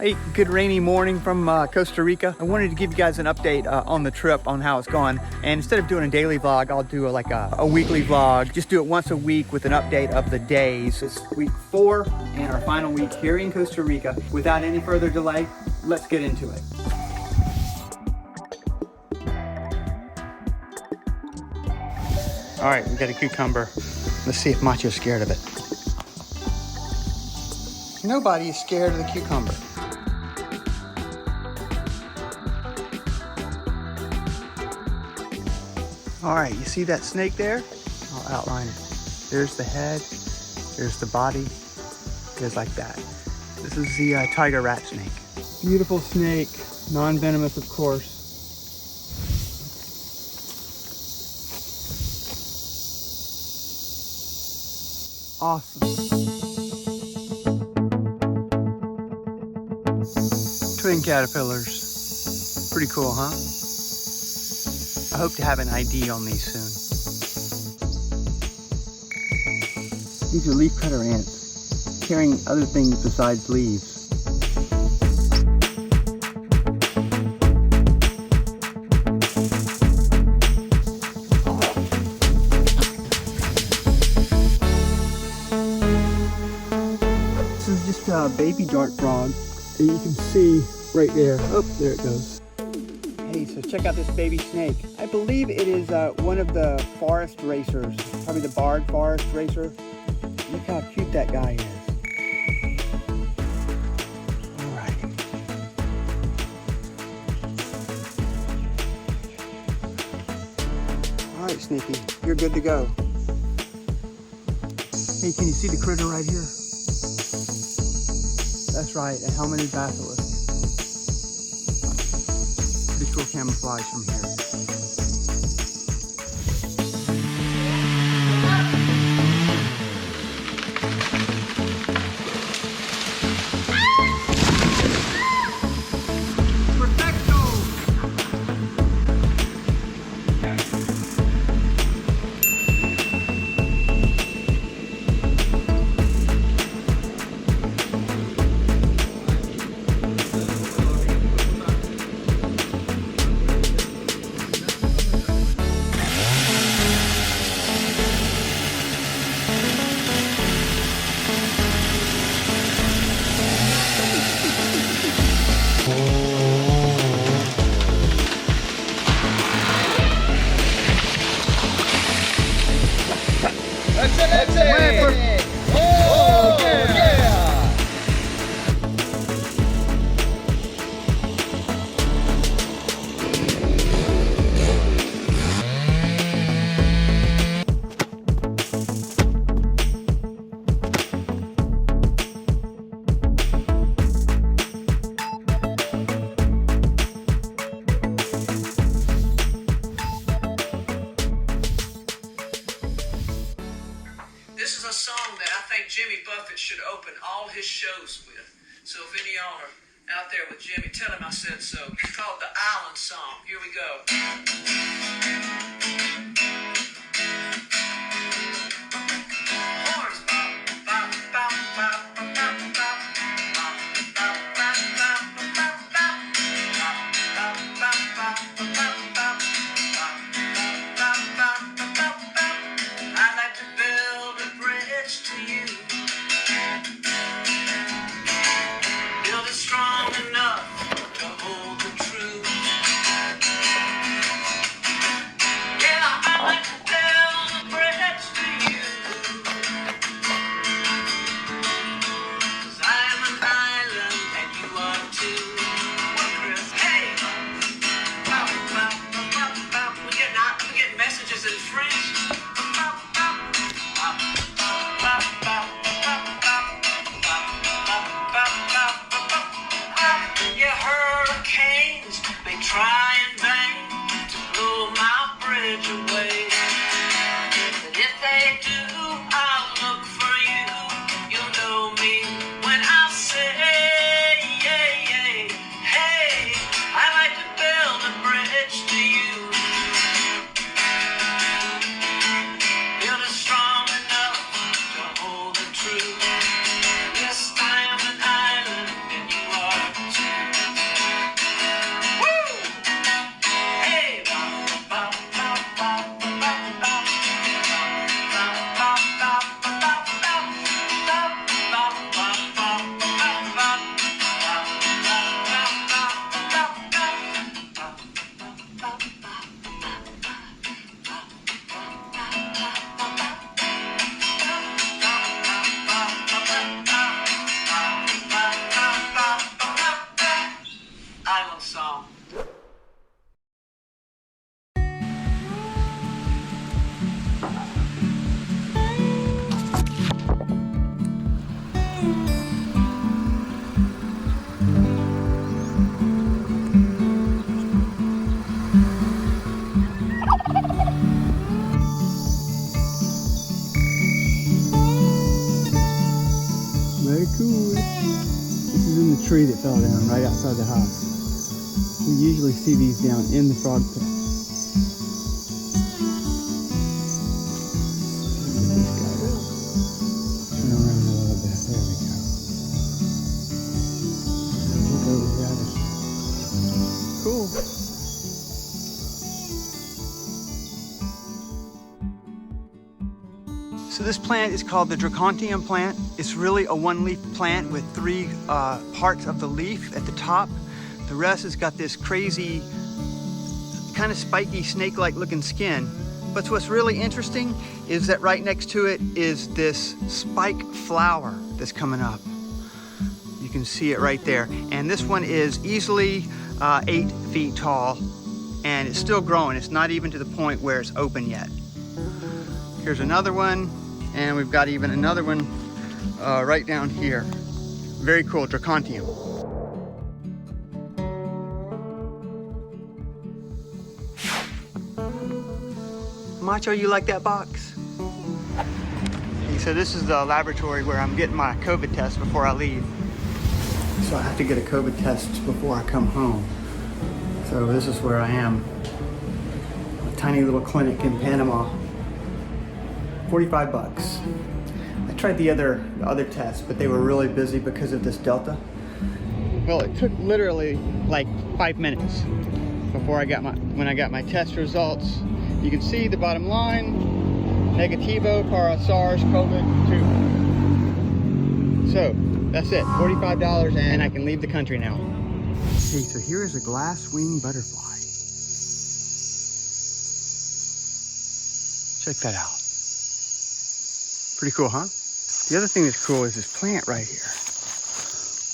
Hey, good rainy morning from Costa Rica. I wanted to give you guys an update on the trip, on how it's gone. And instead of doing a daily vlog, I'll do a weekly vlog. Just do it once a week with an update of the days. It's week 4 and our final week here in Costa Rica. Without any further delay, let's get into it. All right, we got a cucumber. Let's see if Macho's scared of it. Nobody is scared of the cucumber. All right, you see that snake there? I'll outline it. There's the head, there's the body, goes like that. This is the tiger rat snake. Beautiful snake, non-venomous of course. Awesome. Twin caterpillars. Pretty cool, huh? I hope to have an ID on these soon. These are leafcutter ants, carrying other things besides leaves. This is just a baby dart frog that you can see right there. Oh, there it goes. Hey, so check out this baby snake. I believe it is one of the forest racers, probably the barred forest racer. Look how cute that guy is. All right. All right, Sneaky, you're good to go. Hey, can you see the critter right here? That's right, a helmeted basilisk. Pretty cool camouflage from here. Jimmy Buffett should open all his shows with. So if any of y'all are out there with Jimmy, tell him I said so. It's called the Island Song. Here we go. Horns. Bop, bop, bop, bop, bop, bop. Bop, bop, bop, bop, bop, bop. Bop, bop, bop, bop, bop, bop. Bop, bop, bop, bop, bop. I'd like to build a bridge to you. Strong enough to hold the truth. Yeah, tree that fell down right outside the house. We usually see these down in the frog pit. Look at this guy. Turn around a little bit. There we go. Look over the other side. Cool. So this plant is called the Dracontium plant. It's really a one-leaf plant with three parts of the leaf at the top. The rest has got this crazy, kind of spiky, snake-like looking skin. But what's really interesting is that right next to it is this spike flower that's coming up. You can see it right there. And this one is easily 8 feet tall, and it's still growing. It's not even to the point where it's open yet. Here's another one. And we've got even another one right down here. Very cool, Dracontium. Macho, you like that box? Okay, so this is the laboratory where I'm getting my COVID test before I leave. So I have to get a COVID test before I come home. So this is where I am. A tiny little clinic in Panama. 45 bucks. I tried the other tests, but they were really busy because of this Delta. Well, it took literally like 5 minutes before when I got my test results. You can see the bottom line, negativo para SARS-CoV-2. So that's it, $45, and I can leave the country now. Okay, so here is a glass-winged butterfly. Check that out. Pretty cool, huh? The other thing that's cool is this plant right here.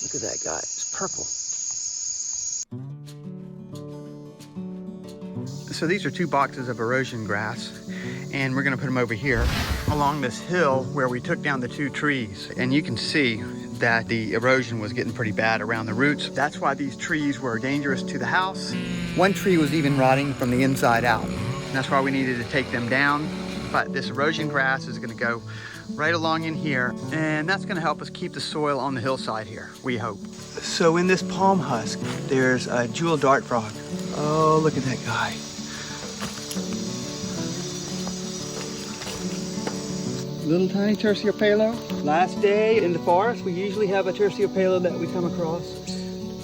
Look at that guy, it's purple. So these are 2 boxes of erosion grass, and we're gonna put them over here along this hill where we took down the 2 trees. And you can see that the erosion was getting pretty bad around the roots. That's why these trees were dangerous to the house. One tree was even rotting from the inside out. And that's why we needed to take them down. But this erosion grass is gonna go right along in here, and that's gonna help us keep the soil on the hillside here, we hope. So in this palm husk, there's a jewel dart frog. Oh, look at that guy. Little tiny terciopelo. Last day in the forest, we usually have a terciopelo that we come across.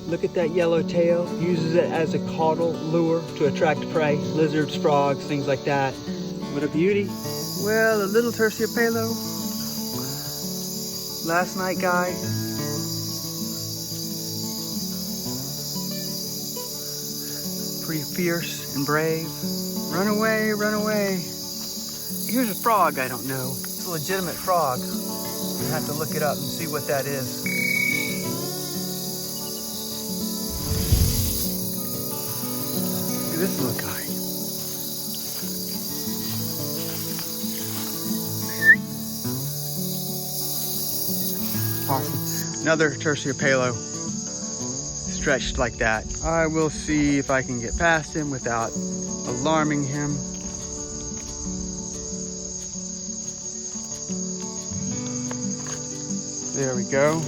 Look at that yellow tail. Uses it as a caudal lure to attract prey, lizards, frogs, things like that. What a beauty. Well, a little terciopelo. Last night, guy. Pretty fierce and brave. Run away, run away. Here's a frog I don't know. It's a legitimate frog. I have to look it up and see what that is. Look at this little guy. Awesome. Another terciopelo stretched like that. I will see if I can get past him without alarming him. There we go.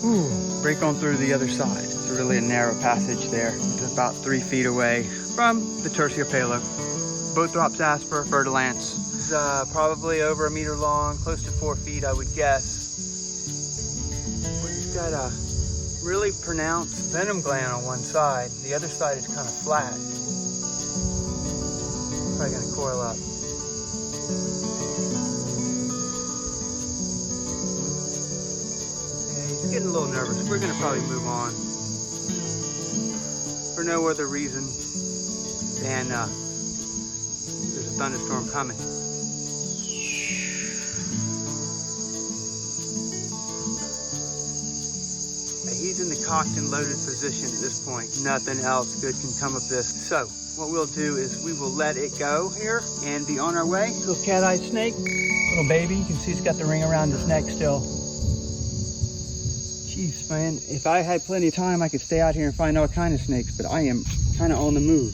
Ooh, break on through the other side. It's really a narrow passage there. It's about 3 feet away from the terciopelo. Bothrops asper, fertilance. It's probably over 1 meter long, close to 4 feet, I would guess. But he's got a really pronounced venom gland on one side. The other side is kind of flat. Probably gonna coil up. Yeah, he's getting a little nervous. We're gonna probably move on. For no other reason than there's a thunderstorm coming. He's in the cocked and loaded position at this point. Nothing else good can come of this. So what we'll do is we will let it go here and be on our way. Little cat-eyed snake, little baby. You can see it's got the ring around his neck still. Jeez, man, if I had plenty of time, I could stay out here and find all kinds of snakes, but I am kind of on the move.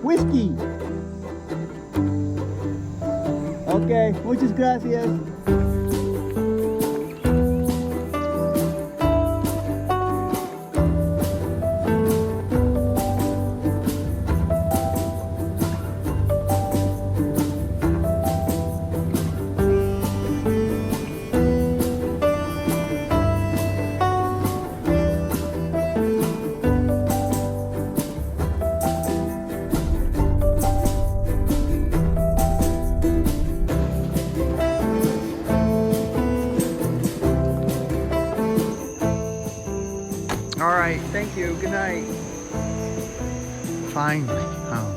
Whiskey. Okay, muchas gracias. All right, thank you. Good night. Finally home.